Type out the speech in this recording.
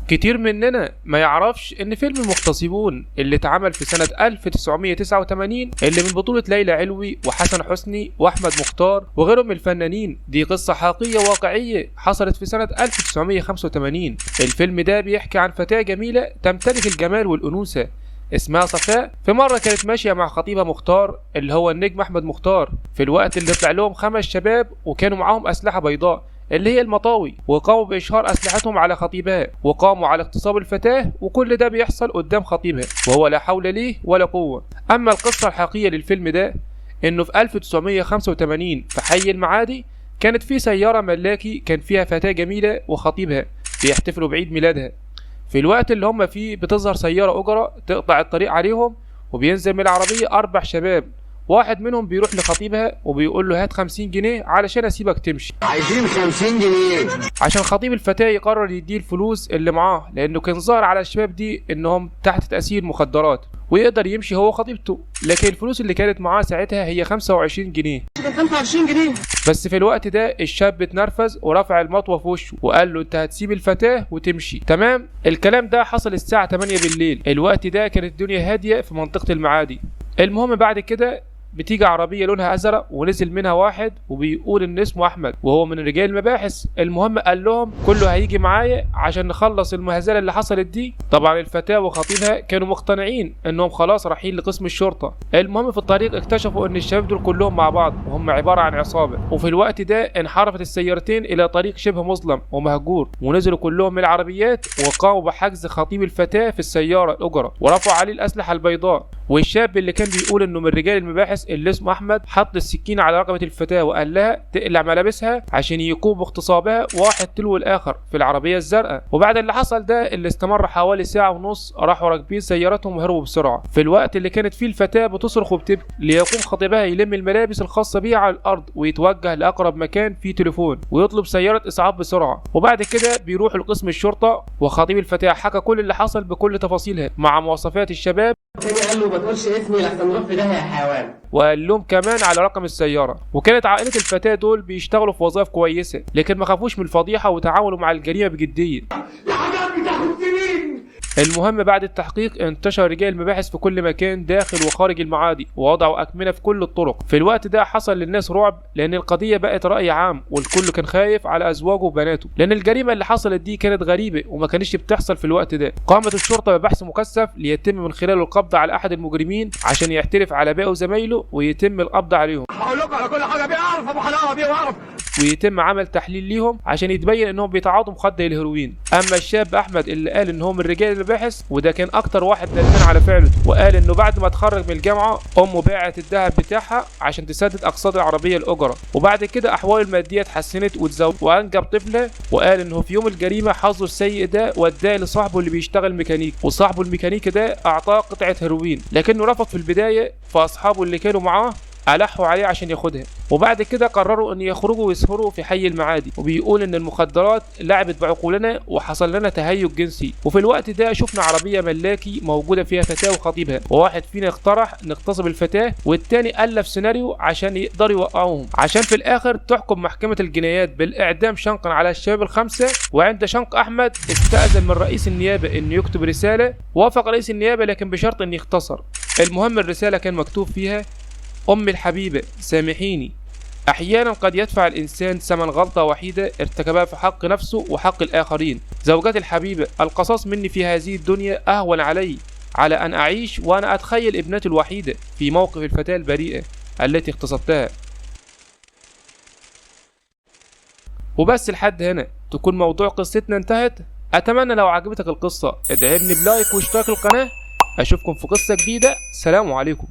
كتير مننا ما يعرفش ان فيلم المغتصبون اللي اتعمل في سنة 1989 اللي من بطولة ليلى علوي وحسن حسني واحمد مختار وغيرهم من الفنانين، دي قصة حقيقية واقعية حصلت في سنة 1985. الفيلم ده بيحكي عن فتاة جميلة تمتلك الجمال والأنوثة اسمها صفاء. في مرة كانت ماشية مع خطيبها مختار اللي هو النجم أحمد مختار، في الوقت اللي طلع لهم 5 شباب وكانوا معاهم أسلحة بيضاء اللي هي المطاوي، وقاموا بإشهار أسلحتهم على خطيبها وقاموا على اغتصاب الفتاة، وكل ده بيحصل قدام خطيبها وهو لا حول ليه ولا قوة. أما القصة الحقيقية للفيلم ده إنه في 1985 في حي المعادي كانت في سيارة ملاكي كان فيها فتاة جميلة وخطيبها بيحتفلوا بعيد ميلادها. في الوقت اللي هم فيه بتظهر سيارة أجرة تقطع الطريق عليهم، وبينزل من العربية 4 شباب، واحد منهم بيروح لخطيبها وبيقول له هات 50 جنيه علشان اسيبك تمشي. عايزين 50 جنيه عشان خطيب الفتاة يقرر يديه الفلوس اللي معاه، لانه كان ظاهر على الشباب دي انهم تحت تأثير مخدرات ويقدر يمشي هو وخطيبته، لكن الفلوس اللي كانت معاه ساعتها هي 25 جنيه. 25 جنيه بس في الوقت ده الشاب اتنرفز ورفع المطوه في وشه وقال له انت هتسيب الفتاة وتمشي. تمام. الكلام ده حصل الساعة 8 بالليل، الوقت ده كانت الدنيا هادية في منطقة المعادي. المهم بعد كده بتيجي عربية لونها أزرق ونزل منها واحد وبيقول إن اسمه أحمد وهو من رجال المباحث. المهم قال لهم كله هيجي معايا عشان نخلص المهزلة اللي حصلت دي. طبعا الفتاة وخطيبها كانوا مقتنعين إنهم خلاص رايحين لقسم الشرطة. المهم في الطريق اكتشفوا إن الشباب دول كلهم مع بعض وهم عبارة عن عصابة، وفي الوقت ده انحرفت السيارتين إلى طريق شبه مظلم ومهجور، ونزلوا كلهم من العربيات وقاموا بحجز خطيب الفتاة في السيارة الأجرة ورفعوا عليه الأسلحة البيضاء. والشاب اللي كان بيقول إنه من رجال المباحث اللي اسمه احمد حط السكينه على رقبه الفتاه وقال لها تقلع ملابسها عشان يقوم باغتصابها، واحد تلو الاخر في العربيه الزرقاء. وبعد اللي حصل ده اللي استمر حوالي ساعه ونص راحوا راكبين سيارتهم وهربوا بسرعه. في الوقت اللي كانت فيه الفتاه بتصرخ وبتبكي ليقوم خطيبها يلم الملابس الخاصه بيها على الارض ويتوجه لاقرب مكان فيه تليفون ويطلب سياره اسعاف بسرعه. وبعد كده بيروحوا لقسم الشرطه وخطيب الفتاه حكى كل اللي حصل بكل تفاصيلها مع مواصفات الشباب. تاني قال له ما تقولش اسمي لحسن نروح في داهيه يا حيوان، وقال لهم كمان على رقم السيارة. وكانت عائلة الفتاة دول بيشتغلوا في وظائف كويسة لكن ما خافوش من الفضيحة وتعاملوا مع الجريمة بجدية. الحاجات بتاخد سنين. المهم بعد التحقيق انتشر رجال المباحث في كل مكان داخل وخارج المعادي ووضعوا أكمنة في كل الطرق. في الوقت ده حصل للناس رعب لأن القضية بقت رأي عام والكل كان خايف على أزواجه وبناته، لأن الجريمة اللي حصلت دي كانت غريبة وما كانتش بتحصل في الوقت ده. قامت الشرطة ببحث مكثف ليتم من خلاله القبض على أحد المجرمين عشان يعترف على باقي زمايله ويتم القبض عليهم. هقول لكم على كل حاجه بيعرف ابو حلاوه بيعرف، ويتم عمل تحليل ليهم عشان يتبين انهم بيتعاطوا مخدر الهيروين. اما الشاب احمد اللي قال ان هو من رجال المباحث وده كان اكتر واحد ندمان على فعله، وقال انه بعد ما اتخرج من الجامعه امه باعت الذهب بتاعها عشان تسدد اقساط العربيه الاجره، وبعد كده احواله الماديه اتحسنت واتزوج وانجب طفله. وقال انه في يوم الجريمه حظه السيء ده وداه لصاحبه اللي بيشتغل ميكانيك، وصاحبه الميكانيكي ده اعطاه قطعه هيروين لكنه رفض في البدايه، فاصحابه اللي كانوا معاه ألحوا عليه عشان ياخدها. وبعد كده قرروا ان يخرجوا ويسهروا في حي المعادي، وبيقول ان المخدرات لعبت بعقولنا وحصل لنا تهيج جنسي. وفي الوقت ده شفنا عربيه ملاكي موجوده فيها فتاه وخطيبها، وواحد فينا اقترح نغتصب الفتاه والتاني الف سيناريو عشان يقدروا يوقعوهم، عشان في الاخر تحكم محكمه الجنايات بالاعدام شنقا على الشباب ال5. وعند شنق احمد استأذن من رئيس النيابه انه يكتب رساله، وافق رئيس النيابه لكن بشرط ان يختصر. المهم الرساله كان مكتوب فيها: أمي الحبيبة سامحيني، أحيانا قد يدفع الإنسان ثمن غلطة وحيدة ارتكبها في حق نفسه وحق الآخرين. زوجتي الحبيبة، القصاص مني في هذه الدنيا أهون علي على أن أعيش وأنا أتخيل ابنتي الوحيدة في موقف الفتاة البريئة التي اغتصبتها. وبس لحد هنا تكون موضوع قصتنا انتهت. أتمنى لو عجبتك القصة ادعمني بلايك واشتراك القناة. أشوفكم في قصة جديدة. سلام عليكم.